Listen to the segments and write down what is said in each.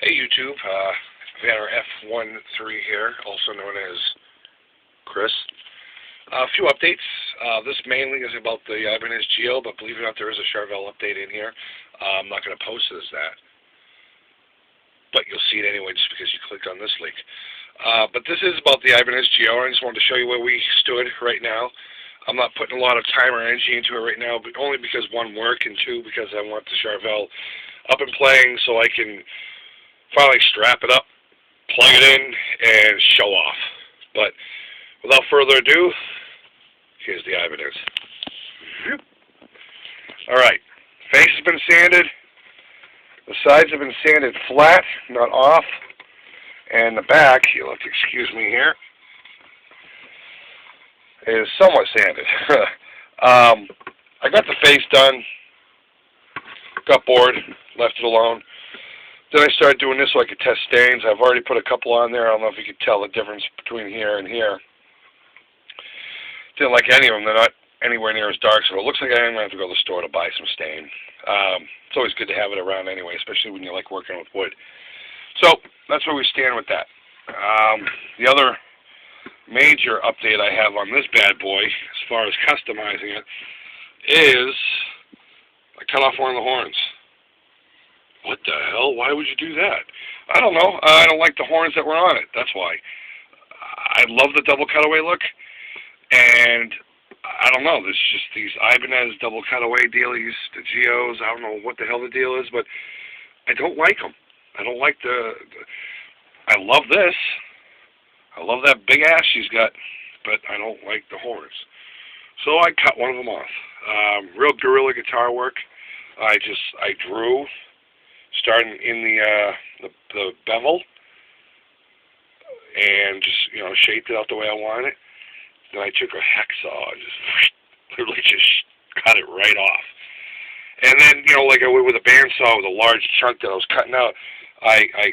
Hey YouTube, Vanner F13 here, also known as Chris. A few updates. This mainly is about the Ibanez Geo, but believe it or not, there is a Charvel update in here. I'm not going to post it as that, but you'll see it anyway just because you clicked on this link. But this is about the Ibanez Geo. I just wanted to show you where we stood right now. I'm not putting a lot of time or energy into it right now, but only because one, work, and two, because I want the Charvel up and playing so I can finally strap it up, plug it in, and show off. But without further ado, here's the Ibanez. Alright, face has been sanded, the sides have been sanded flat, not off, and the back, you'll have to excuse me here, is somewhat sanded. I got the face done, got bored, left it alone. Then I started doing this so I could test stains. I've already put a couple on there. I don't know if you could tell the difference between here and here. Didn't like any of them. They're not anywhere near as dark, so it looks like I'm going to have to go to the store to buy some stain. It's always good to have it around anyway, especially when you like working with wood. So that's where we stand with that. The other major update I have on this bad boy, as far as customizing it, is I cut off one of the horns. What the hell? Why would you do that? I don't know. I don't like the horns that were on it. That's why. I love the double cutaway look, and I don't know. There's just these Ibanez double cutaway dealies, the Geos. I don't know what the hell the deal is, but I don't like them. I don't like I love this. I love that big ass she's got, but I don't like the horns. So I cut one of them off. Real guerrilla guitar work. I drew, starting in the bevel, and just shaped it out the way I wanted it. Then I took a hacksaw and just literally just cut it right off. And then like I would with a bandsaw with a large chunk that I was cutting out, I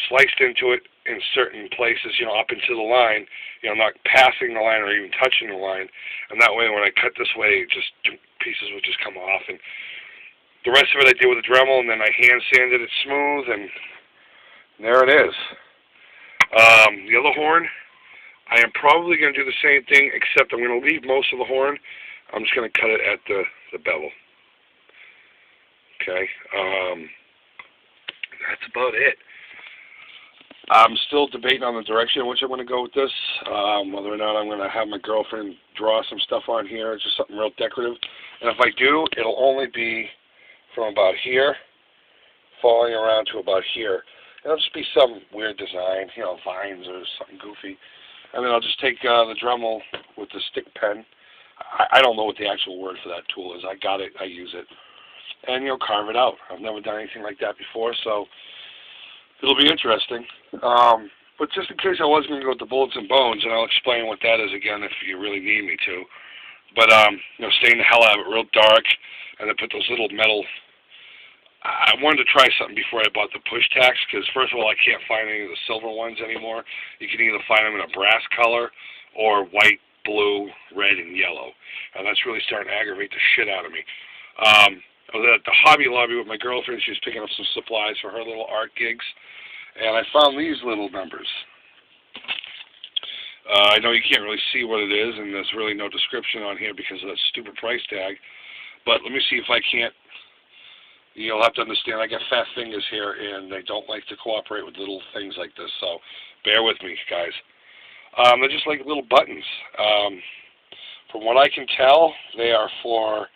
sliced into it in certain places, up into the line, not passing the line or even touching the line. And that way, when I cut this way, just pieces would just come off. And the rest of it I did with a Dremel, and then I hand sanded it smooth, and there it is. The other horn, I am probably going to do the same thing, except I'm going to leave most of the horn. I'm just going to cut it at the bevel. Okay. That's about it. I'm still debating on the direction in which I'm going to go with this, whether or not I'm going to have my girlfriend draw some stuff on here, just something real decorative. And if I do, it'll only be from about here, falling around to about here. It'll just be some weird design, vines or something goofy. And then I'll just take the Dremel with the stick pen. I don't know what the actual word for that tool is. I got it. I use it. And, carve it out. I've never done anything like that before, so it'll be interesting. But just in case I was going to go with the bullets and bones, and I'll explain what that is again if you really need me to. But, stain the hell out of it real dark, and then put those little metal. I wanted to try something before I bought the push tacks, because first of all, I can't find any of the silver ones anymore. You can either find them in a brass color or white, blue, red, and yellow. And that's really starting to aggravate the shit out of me. I was at the Hobby Lobby with my girlfriend. She was picking up some supplies for her little art gigs, and I found these little numbers. I know you can't really see what it is, and there's really no description on here because of that stupid price tag. But let me see if I can't. You'll have to understand, I got fat fingers here, and they don't like to cooperate with little things like this, so bear with me, guys. They're just like little buttons. From what I can tell, they are for,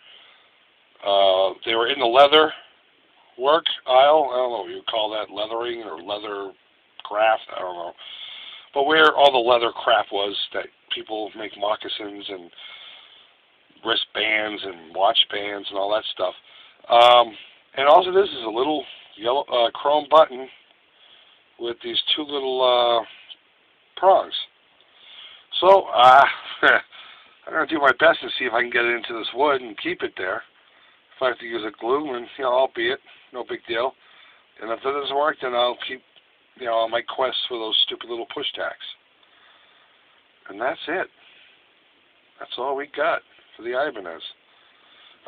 they were in the leather work aisle. I don't know what you call that, leathering or leather craft, I don't know. But where all the leather crap was that people make moccasins and wristbands and watch bands and all that stuff. And all it is a little yellow chrome button with these two little prongs. So I'm going to do my best to see if I can get it into this wood and keep it there. If I have to use a glue, and albeit, no big deal. And if that doesn't work, then I'll keep on my quest for those stupid little push tacks. And that's it. That's all we got for the Ibanez.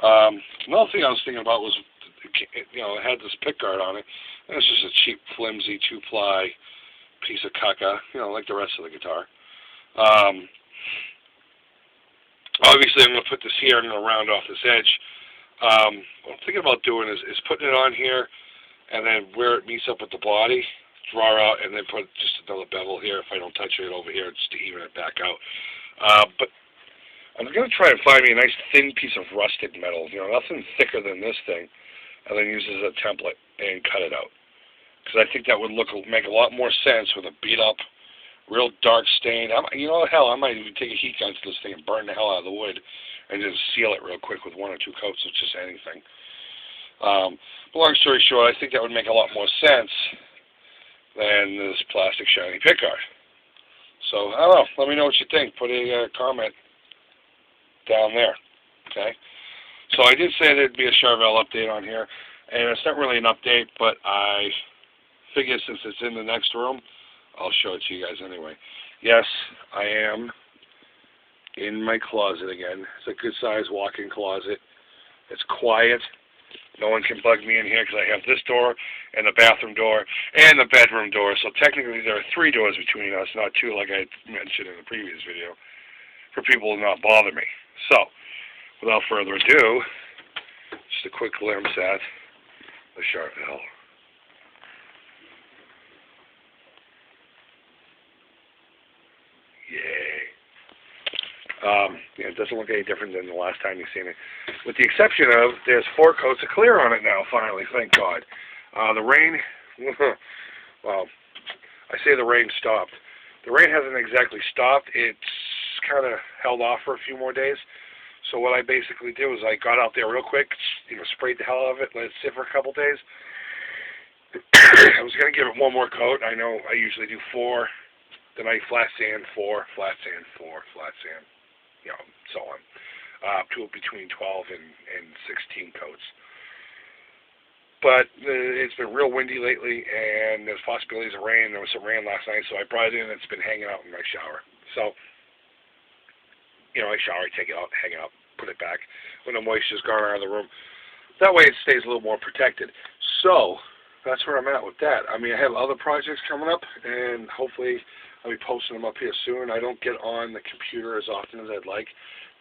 Another thing I was thinking about was, it had this pick guard on it. And it's just a cheap, flimsy, 2-ply piece of caca, you know, like the rest of the guitar. Obviously, I'm going to put this here. I'm going to round off this edge. What I'm thinking about doing is putting it on here, and then where it meets up with the body, draw out, and then put just another bevel here if I don't touch it over here, just to even it back out. But I'm going to try and find me a nice thin piece of rusted metal, you know, nothing thicker than this thing, and then use it as a template and cut it out. Because I think that would make a lot more sense with a beat-up, real dark stain. You know, hell, I might even take a heat gun to this thing and burn the hell out of the wood and just seal it real quick with 1 or 2 coats of just anything. Long story short, I think that would make a lot more sense than this plastic shiny pickguard. So, I don't know. Let me know what you think. Put a comment down there. Okay? So I did say there'd be a Charvel update on here, and it's not really an update, but I figure since it's in the next room, I'll show it to you guys anyway. Yes, I am in my closet again. It's a good-sized walk-in closet. It's quiet. No one can bug me in here because I have this door and the bathroom door and the bedroom door. So technically there are 3 doors between us, not 2 like I mentioned in the previous video, for people to not bother me. So, without further ado, just a quick glimpse at the Charvel. Yay. Yeah, it doesn't look any different than the last time you've seen it. With the exception of, there's 4 coats of clear on it now, finally, thank God. The rain, well, I say the rain stopped. The rain hasn't exactly stopped. It's kind of held off for a few more days. So what I basically did was I got out there real quick, you know, sprayed the hell out of it, let it sit for a couple days. I was going to give it 1 more coat. I know I usually do 4. Then I flat sand 4, flat sand 4, flat sand, you know, so on. To between 12 and 16 coats. But it's been real windy lately, and there's possibilities of rain. There was some rain last night, so I brought it in, and it's been hanging out in my shower. So, you know, I shower, I take it out, hang it up, put it back when the moisture's gone out of the room. That way it stays a little more protected. So, that's where I'm at with that. I mean, I have other projects coming up, and hopefully I'll be posting them up here soon. I don't get on the computer as often as I'd like.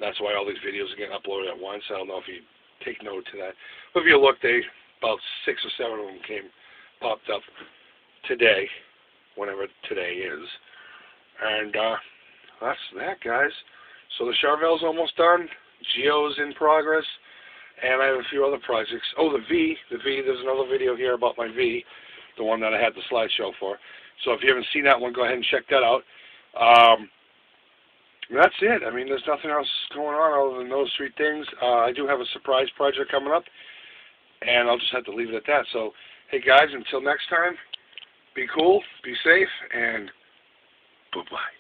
That's why all these videos are getting uploaded at once. I don't know if you take note to that. But if you look, about 6 or 7 of them popped up today, whenever today is. And that's that, guys. So the Charvel's almost done. Geo's in progress. And I have a few other projects. Oh, the V, there's another video here about my V, the one that I had the slideshow for. So if you haven't seen that one, go ahead and check that out. That's it. I mean, there's nothing else going on other than those 3 things. I do have a surprise project coming up, and I'll just have to leave it at that. So, hey guys, until next time, be cool, be safe, and bye-bye.